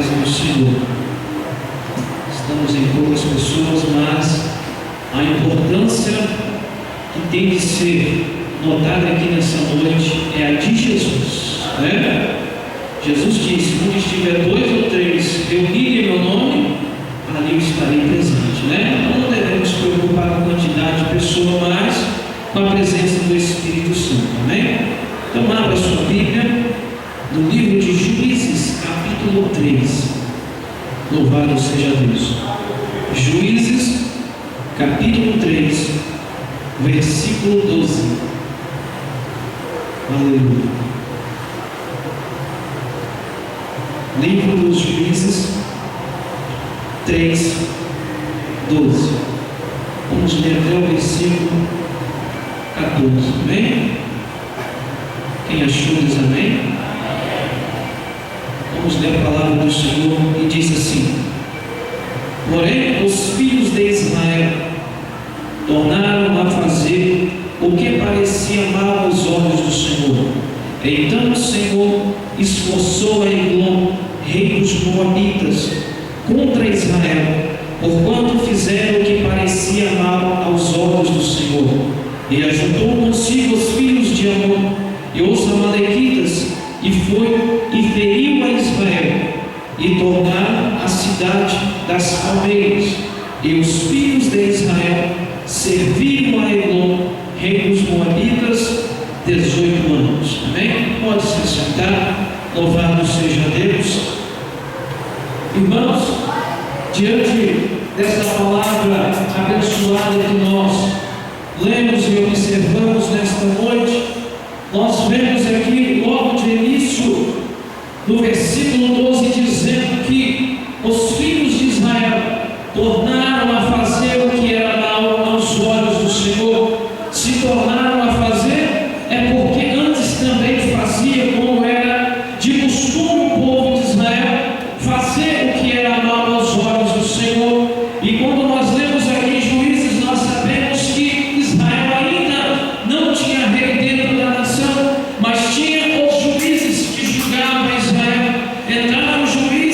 paz no Senhor. Estamos em poucas pessoas, mas a importância que tem que ser notada aqui nessa noite é a de Jesus, né? Jesus disse: onde estiver 2 ou 3 reunidos em meu nome, ali eu estarei presente, né? Então não devemos nos preocupar com a quantidade de pessoas, mas com a presença do Espírito Santo, amém? Então abra sua Bíblia no livro de Juízes, capítulo 3. Louvado seja Deus. Juízes, capítulo 3, versículo 12. Aleluia. Livro dos Juízes 3, 12. Vamos ler até o versículo 14. Amém? Quem achou diz amém? Vamos ler a palavra do Senhor e diz assim: porém os filhos de Israel tornaram a fazer o que parecia mal aos olhos do Senhor. Então o Senhor esforçou a Eglon, rei dos Moabitas, contra Israel, porquanto fizeram o que parecia mal aos olhos do Senhor. E ajuntou consigo os filhos de Amon e os amalequitas, e foi e feriu a Israel, e tornaram a cidade das palmeiras. E os filhos de Israel serviram a Eglon, rei dos Moabitas, 18 anos. Amém? Pode se sentar. Louvado seja Deus. Irmãos, diante desta palavra abençoada que nós lemos e observamos nesta noite, nós vemos aqui logo de início no versículo 12 dizendo que os filhos de Israel tornaram a fazer o que era mal aos olhos do Senhor. Se tornaram a fazer é porque antes também fazia, como era de costume o povo de Israel, fazer o que era mal aos olhos do Senhor. E quando nós lemos aqui em Juízes, nós sabemos que Israel ainda não tinha rei dentro da nação, mas tinha os juízes que julgavam Israel. Entraram os juízes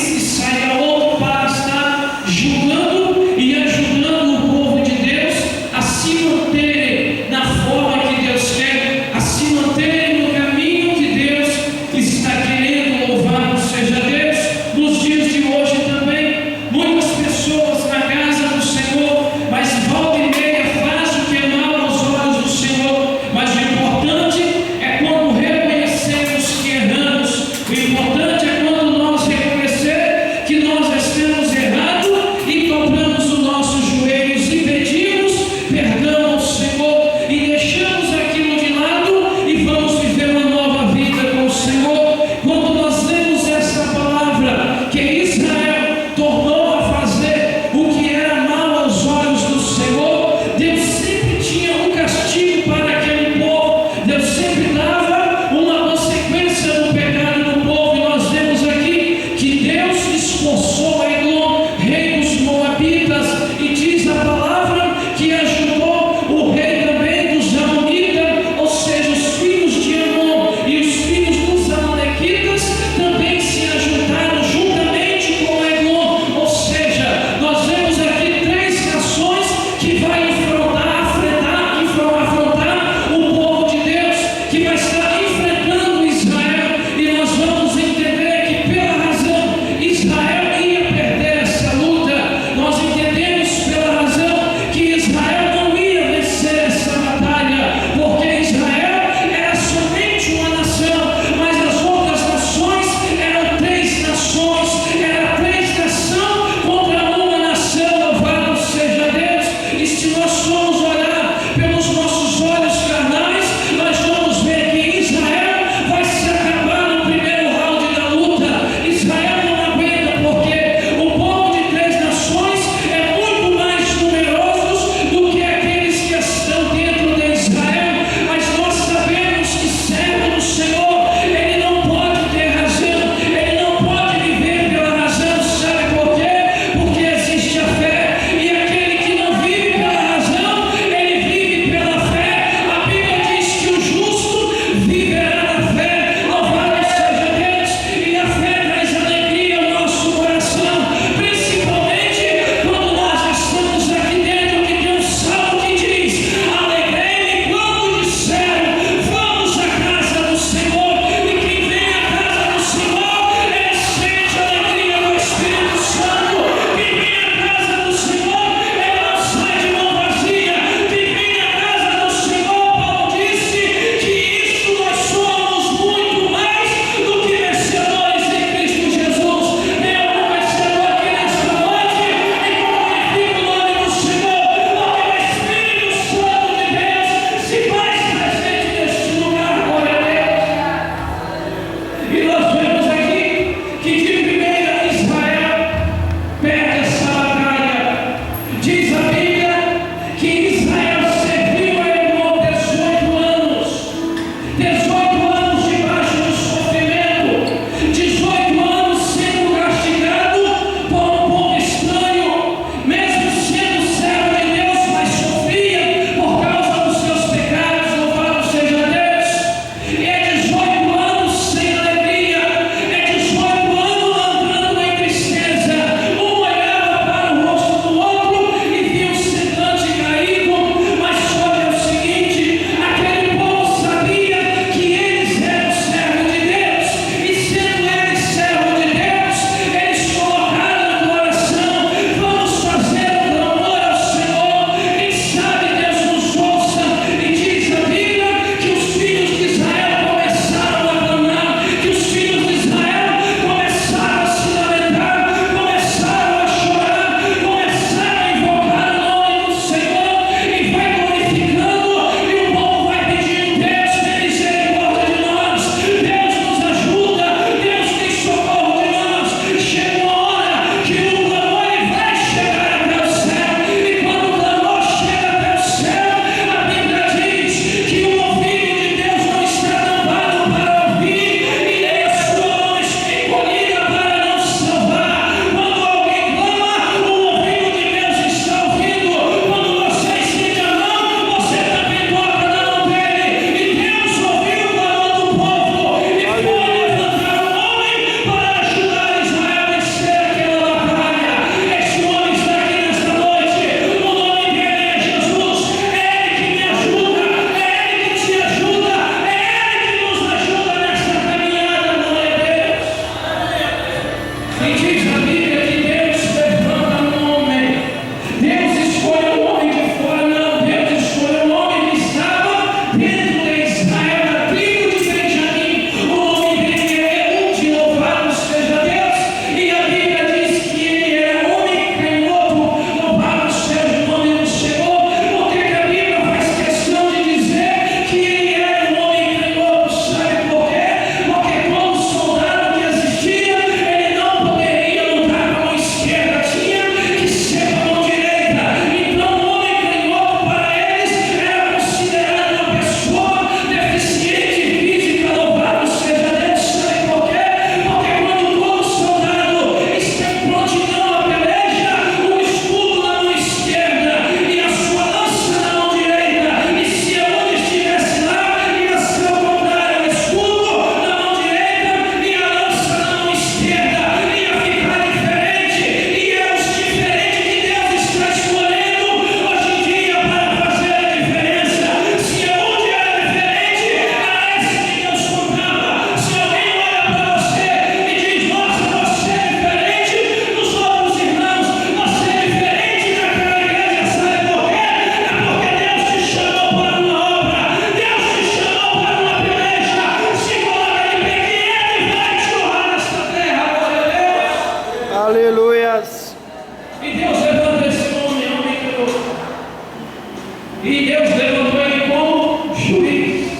E Deus levantou ele como juiz.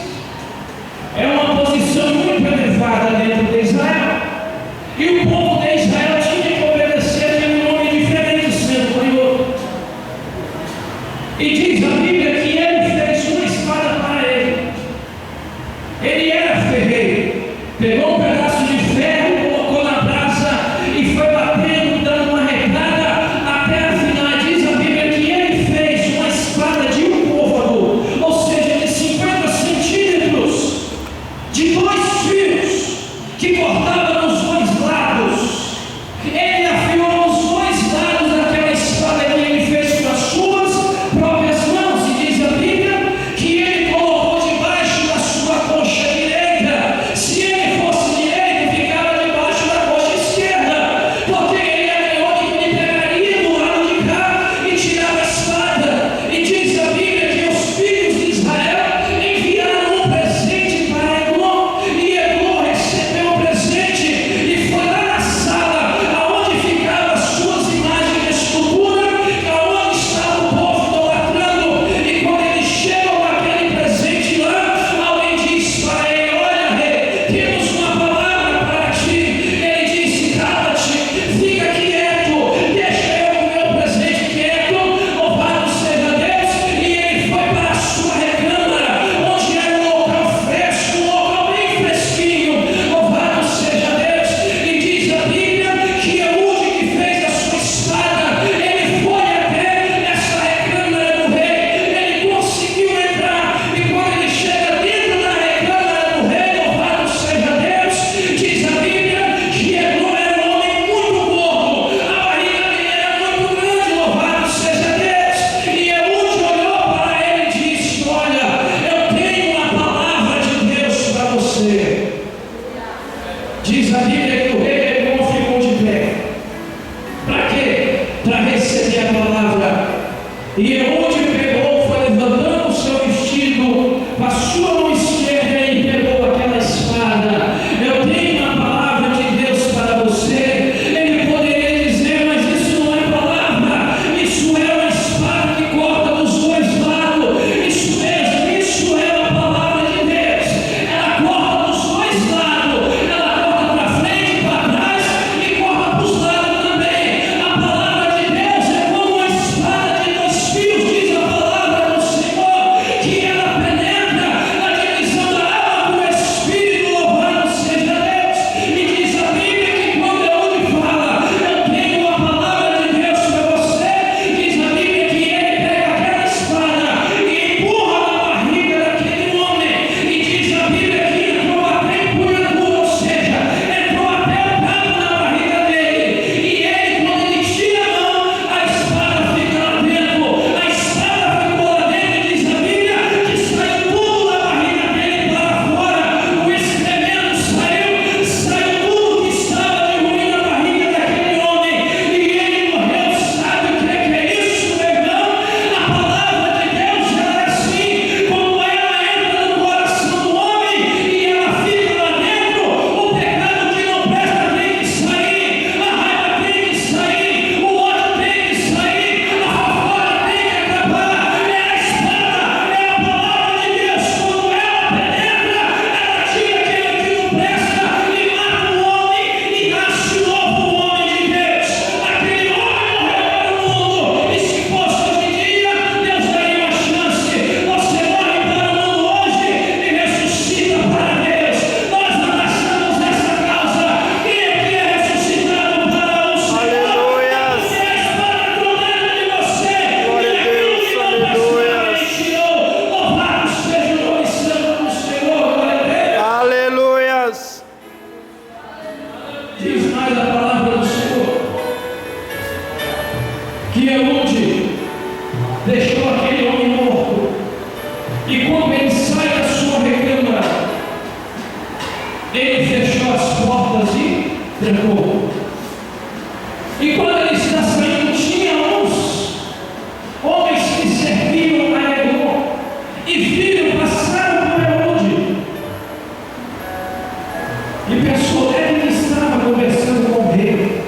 É uma posição muito elevada dentro de Israel. E o povo de Israel tinha que obedecer a um nome diferente, sendo curioso. E diz a Bíblia que ele fez uma espada para ele. Ele era ferreiro. Pegou um pedaço de ferro, colocou na brasa e foi batendo, dando uma recada até afinar. Diz a Bíblia que ele fez uma espada de um côvado, ou seja, de 50 centímetros, de 2 fios, que cortava nos 2 lados. Ele afiou os 2 lados daquela espada que ele fez com as suas próprias mãos. E diz a Bíblia que ele colocou debaixo da sua coxa direita. Se ele fosse direito, ficava debaixo da coxa esquerda, porque ele era o que ele pegaria do lado de cá e tirava a espada. E diz a Bíblia que os filhos de Israel enviaram um presente para Eglon, e Eglon recebeu o presente e foi lá na sala aonde ficavam as suas imagens de escultura, aonde estava o povo idolatrando. E quando ele chegou com aquele presente lá, alguém disse para ele: olha, rei, temos uma palavra para ti. Ele disse: cala-te, fica quieto, deixa eu com o meu presente quieto, louvado seja Deus. E ele foi para a sua recâmara, onde era um local fresco, um local bem fresquinho, louvado seja Deus. E diz a Bíblia que Eude, que fez a sua espada, ele foi até essa recâmara do rei, ele conseguiu entrar. E quando ele chega dentro da recâmara do rei, louvado seja Deus, diz a Bíblia que Eglon era um homem muito gordo, a barriga dele era muito grande, louvado seja Deus. E Eude olhou para ele e disse: olha, eu tenho uma palavra de Deus para você. Diz a Bíblia que o rei Eglon ficou de pé. Para quê? Para receber a palavra. E Eude pegou, foi levantando o seu vestido, passou a mão esquerda e pegou aquela espada. Eu tenho uma palavra de Deus para você. Ele poderia dizer: mas isso não é palavra, isso é uma espada que corta dos 2 lados. Isso mesmo, isso é uma palavra de Deus. Ela corta dos 2 lados, ela corta para frente, para trás e corta para os lados também. A palavra de Deus é como uma espada de 2 fios, diz a palavra do Senhor, que ela penetra na divisão da alma do espírito, louvado seja Deus. E diz a Bíblia que quando Eude fala: eu tenho uma palavra de Deus para você, diz a Bíblia que ele pega aquela espada e empurra na barriga daquele homem. E diz a Bíblia que entrou até em punhadura, ou seja, entrou até o cabo na barriga dele. E ele, quando ele tira a mão, a espada fica lá dentro. A espada ficou lá dentro e diz a Bíblia que saiu tudo da barriga dele para fora. O excremento saiu, saiu tudo que estava de ruim na barriga daquele homem. E ele morreu. Sabe o que é isso, meu irmão? A palavra de Deus ela é assim, como ela entra no coração do homem e ela fica lá dentro. O pecado que não presta tem que sair, a raiva tem que sair, o ódio tem que sair, a fofoca tem que acabar. É a espada, é a palavra de Deus. Quando ela penetra, ela tira aquilo que não presta e mata o homem e nasce um novo homem de Deus. Aquele homem morreu para o mundo, e se fosse hoje em dia, Deus daria uma chance. Você morre para o mundo hoje e ressuscita para Deus. Nós abraçamos essa causa. Quem é que é ressuscitado para o Senhor? Aleluias. Você é a espada tronando de você. Glória a E aquilo Deus, que não presta aleluias. ele tirou. Louvado seja o nome santo do Senhor. Glória a Deus. Aleluias. Diz mais a palavra do Senhor que Eude deixou aquele homem morto, e quando ele sai da sua recâmara, ele fechou as portas e trancou. E quando ele está saindo, tinha uns homens que serviam a Eglon e viram, passaram por Eude e pensou: ele estava conversando com o rei.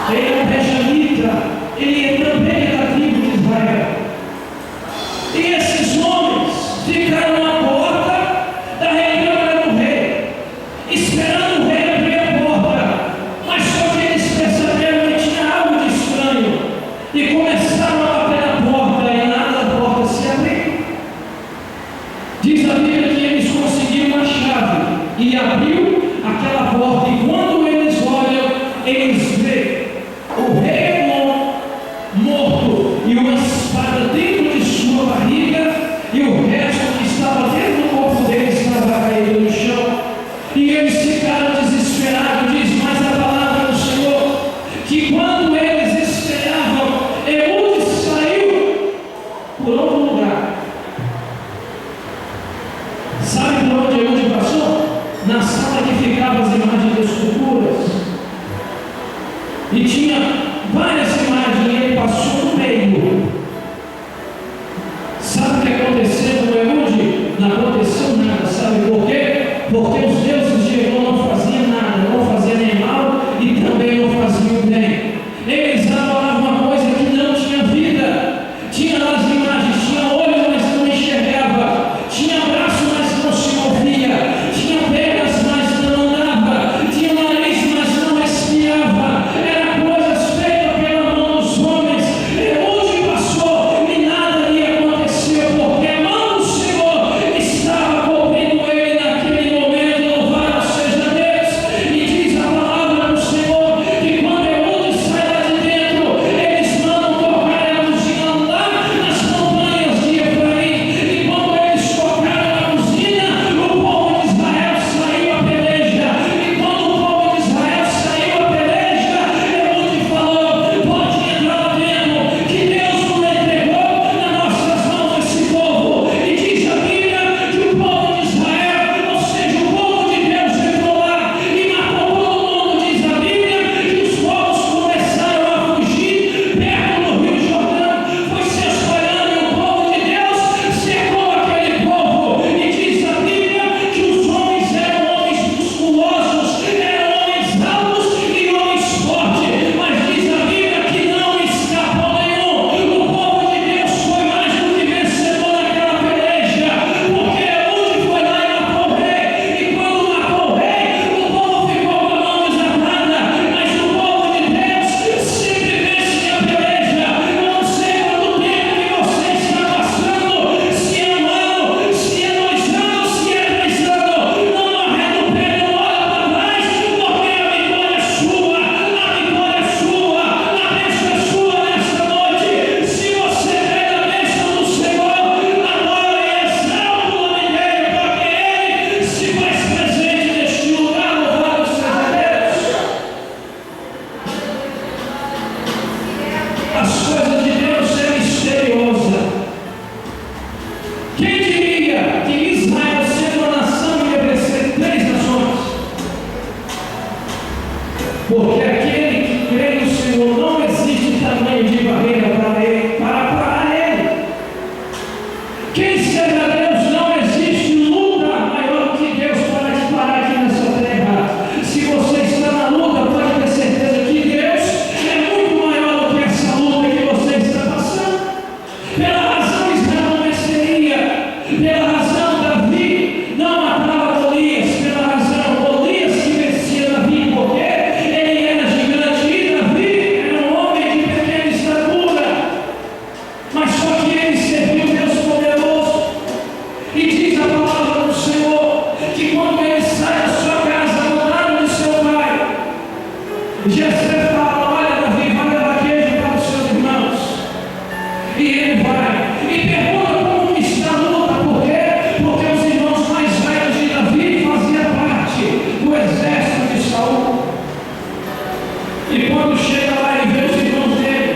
Ele é um benjamita, ele também é da tribo de Israel. E ele vai e pergunta como está a luta. Por quê? Porque os irmãos mais velhos de Davi faziam parte do exército de Saul. E quando chega lá e vê os irmãos dele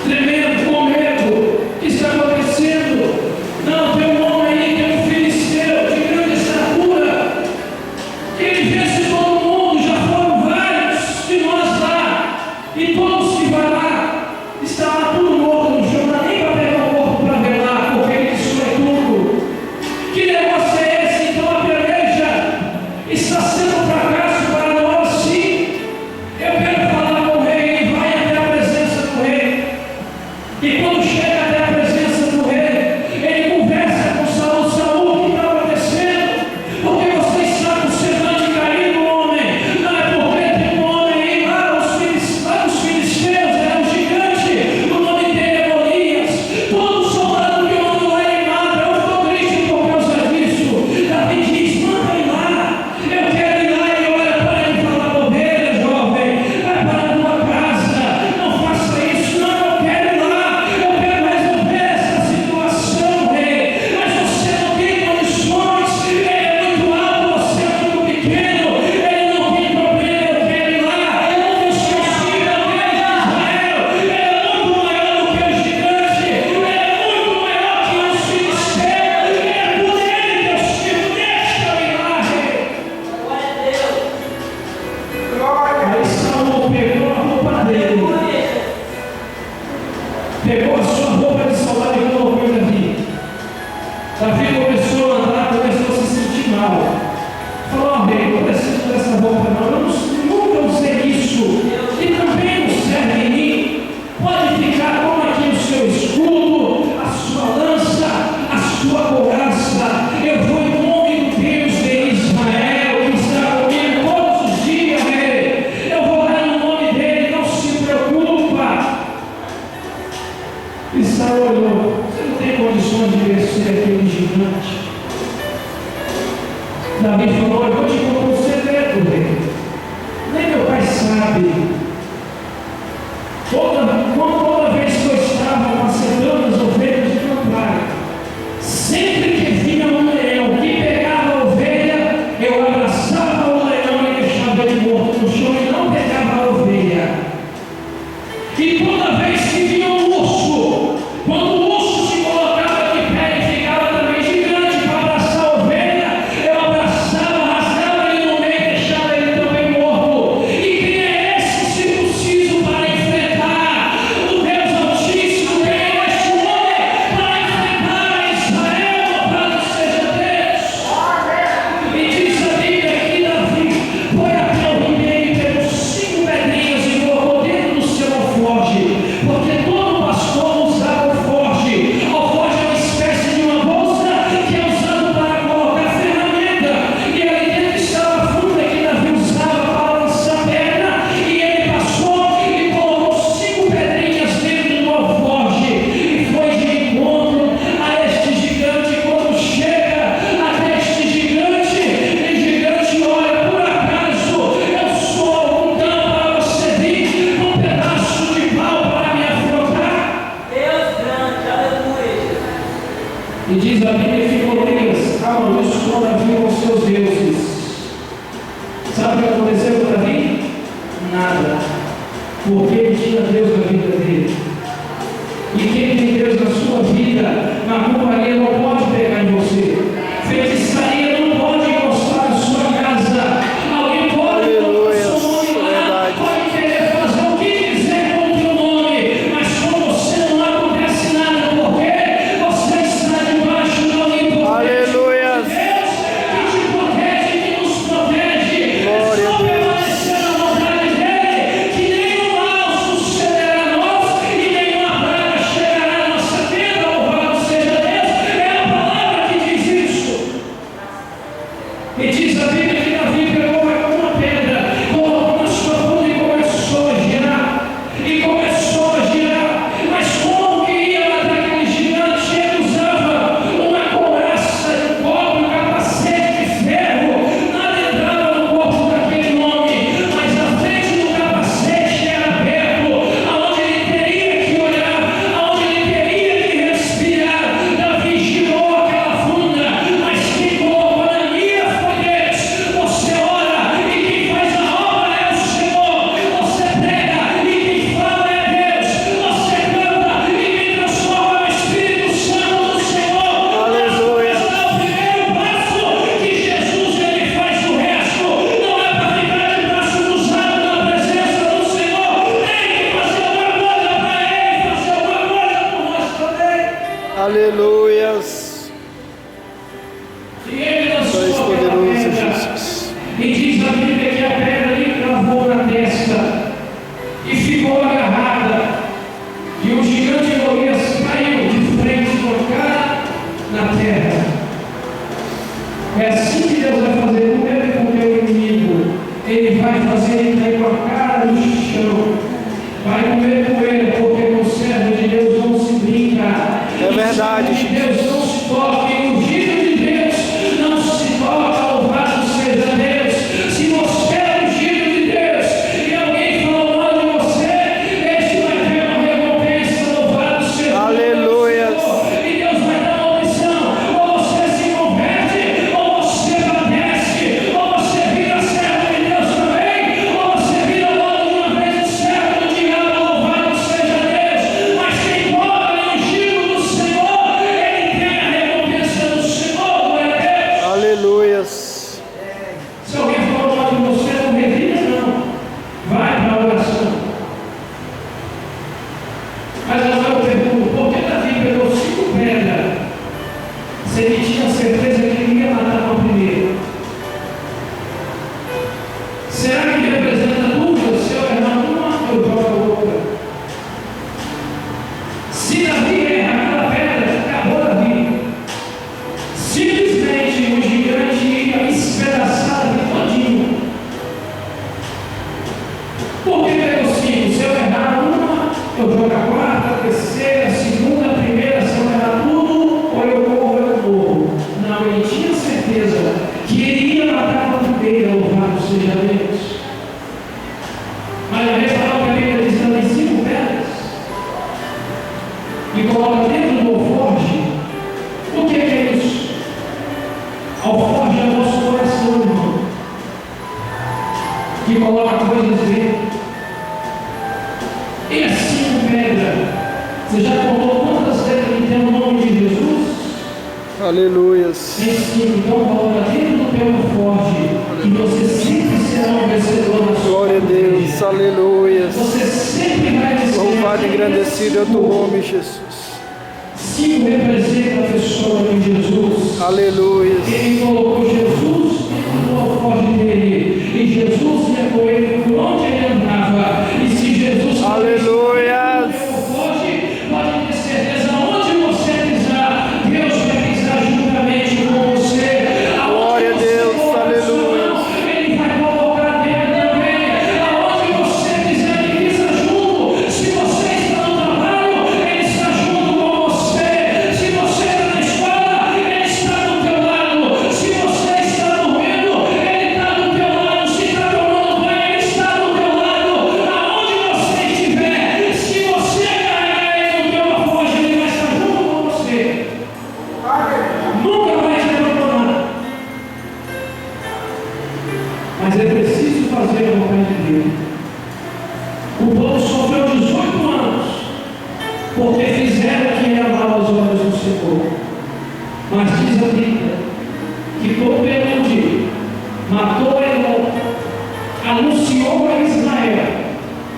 tremendo, com medo, o que está acontecendo? Não, tem um homem aí, tem um filisteu de grande estatura, que ele vence todo mundo, já foram vários de nós lá, e todos que vai lá, está lá tudo morto no chão, não dá nem para pegar o corpo para velar, porque ele destrói tudo. Que negócio é esse? Então a peleja está sendo um fracasso para nós, sim. Eu quero falar com o rei, ele vai até a presença do rei, e quando chega até a presença do rei, ele conversa com Saul. Saul, o que está acontecendo? Porque você está com semblante caído, homem? Não é porque tem um homem aí lá, os filisteus, é um gigante, o nome dele é Golias. Todo soldado que manda lá ele mata. Eu estou triste por causa disso. Davi diz: manda ir lá, eu quero ir lá. E olha para ele e fala: ovelha, jovem, vai para a tua casa, não faça isso. Não, eu quero ir lá, eu quero resolver essa situação, rei. Mas você não tem condições, ele é muito alto, você é muito pequeno, ele não tem problema, eu quero ir lá. Eu esqueci da Deus de Israel, ele é muito maior do que o gigante, ele é muito maior que os filisteus, é por ele que eu sigo, deixa eu ir lá, rei. Aí Saul pegou a roupa dele, pegou a sua roupa de soldado e colocou em Davi. Davi começou a andar, começou a se sentir mal. Falou: ó rei, não preciso dessa roupa não, eu nunca usei isso, e também não serve em mim. Pode ficar, toma aqui o seu escudo, a sua lança, a sua couraça. Eu vou em nome do Deus de Israel, que está comigo todos os dias, rei. Eu vou lá no nome dele, não se preocupa. E Saul olhou: você não tem condições de vencer aquele gigante. Davi falou: eu vou te contar um segredo, rei. Nem meu pai sabe. Toda vez que eu estava apacentando as ovelhas de meu pai, sempre que vinha um leão que pegava a ovelha, eu abraçava o leão e deixava ele morto no chão e não pegava a ovelha. E toda vez que vinha um urso, quando o urso se colocava de pé e ficava também gigante para abraçar a ovelha, eu abraçava, rasgava ele no meio e deixava ele também morto. E quem é esse circunciso para enfrentar o Deus Altíssimo? Quem é este homem para enfrentar Israel? Louvado seja Deus! E diz a Bíblia que Davi foi até o ribeiro e pegou 5 pedrinhas e colocou dentro do seu alforje, porque todo pastor usava alforje. Alforje é uma espécie de uma bolsa que é usada para colocar ferramenta, e ali dentro estava a funda que Davi usava para lançar a pedra, e ele passou e colocou 5 pedrinhas dentro do alforje e foi de encontro a este gigante. Quando chega até este gigante, o gigante olha: por acaso eu sou algum dano para você vir com um pedaço de pau para me afrontar? Deus grande, aleluia. E diz a Bíblia que Golias amaldiçoou Davi com seus deuses. Sabe o que aconteceu com Davi? Nada. Porque ele tinha Deus na vida dele. E quem tem Deus na sua vida, macumbaria não pode pegar em você. Feitiçaria não pode encostar na sua casa. Alguém pode colocar o seu nome lá, Verdade. pode querer fazer o que quiser com o teu nome, mas com você não acontece nada, porque você está debaixo da onipotência Aleluia. de Deus, que te protege, que nos protege. Glória É só a Deus. permanecer na vontade dele, que nenhum mal sucederá a nós e nenhuma praga chegará à nossa tenda. Louvado seja Deus. Aleluias. E ele lançou Tu és aquela poderoso, pedra. Jesus. E diz a Bíblia que a pedra lhe cravou na testa e ficou agarrada. E o gigante Golias caiu de frente com a cara na terra. É assim que Deus vai fazer com ele e com o teu inimigo. Ele vai fazer ele cair com a cara no chão. Vai comer com ele, porque com o servo de Deus não se brinca. É verdade, O servo de Deus não se toca. E o ungido de Deus não se toca. Louvado seja Deus. Se você é ungido de Deus e alguém falou mal de você, este vai ter uma recompensa. Louvado seja Deus. Aleluias. E Deus vai dar uma opção. Ou você se converte, ou você padece, ou você vira servo de Deus também, ou você vira logo de uma vez servo do diabo. Louvado seja Deus. Mas quem mora no ungido do Senhor, ele tem a recompensa do Senhor. Glória a Deus. Aleluias. Se alguém falou mal de você, não revida, não. Vai para a oração. Mas agora eu pergunto, por que Davi pegou 5 pedras se ele tinha certeza que ele ia matar com a primeira? Será que representa dúvida? Se eu errar uma, eu jogo a outra. Se Davi erra aquela pedra, acabou Davi. Simplesmente o gigante ia espedaçar Davi todinho. Por que pegou 5? Se eu errar uma, eu jogo a quarta, a terceira, a segunda, a primeira, se eu errar tudo, ou eu morro, eu morro. Não, ele tinha certeza que ele ia matar com a primeira, louvado seja Deus. Mas a reparou que a Bíblia diz também 5 pedras e coloca dentro do alforje. O que é isso? Alforje é o nosso coração, irmão, que coloca coisas dentro. E as 5 pedras, você já contou quantas letras que tem o nome de Jesus? Aleluias. Tem 5, então coloca dentro do teu alforje, que você sempre será um vencedor na sua Glória a Deus. Aleluias. Você sempre vai vencer. Louvado e engrandecido é o teu nome, Jesus. 5 representa a pessoa de Jesus. Aleluias. Ele colocou Jesus no alforje dele. E Jesus ia com ele por onde ele andava. E se Jesus Aleluias. pode ter certeza, onde você pisar, Deus vai pisar juntamente com você. Glória a Deus. Aleluia. Ele vai colocar dele também. Aonde você pisar, ele pisa junto. Se você está no trabalho, ele está junto com você. Se você está na escola, ele está do teu lado. Se você está dormindo, ele está do teu lado. Se está tomando banho, ele está do teu lado. Aonde você estiver, se você carregar ele no teu alforje, ele vai estar junto com você. Nunca vai te abandonar. Mas é preciso fazer a vontade de Deus. O povo sofreu 18 anos porque fizeram o que era mal aos olhos do Senhor. Mas diz a Bíblia que por Pelude matou Elon, anunciou a Israel.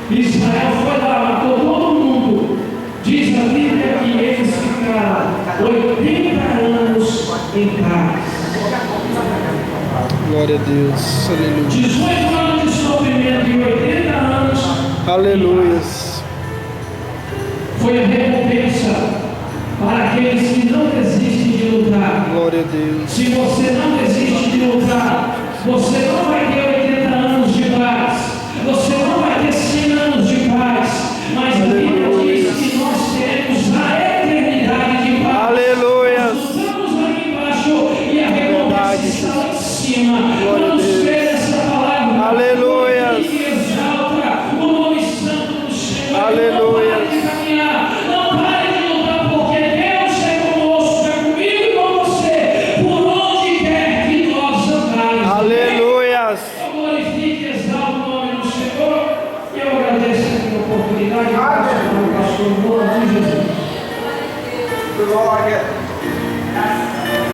Israel foi lá, matou todo mundo. Diz a Bíblia que eles ficaram 80 anos em paz. Glória a Deus. Aleluia. 18 anos de sofrimento e 80 anos. Aleluias. Foi a recompensa para aqueles que não desistem de lutar. Glória a Deus. Se você não desiste de lutar, você não vai ter 80 anos de paz. Você não vai ter 100 anos de paz. Mas a Bíblia diz que nós teremos a eternidade de paz. Aleluias. Nós estamos aqui embaixo e a recompensa está lá em cima. Glória a Vamos Deus. ver essa palavra. Aleluias. E exalta o nome santo do Senhor. Aleluias. Não pare de caminhar. Não pare de lutar, porque Deus é conosco, é comigo e com você. Por onde quer que nós andarmos. Aleluias. Eu glorifico e exalto o nome do Senhor. E eu agradeço a oportunidade. Pastor, em nome de Jesus. Glória.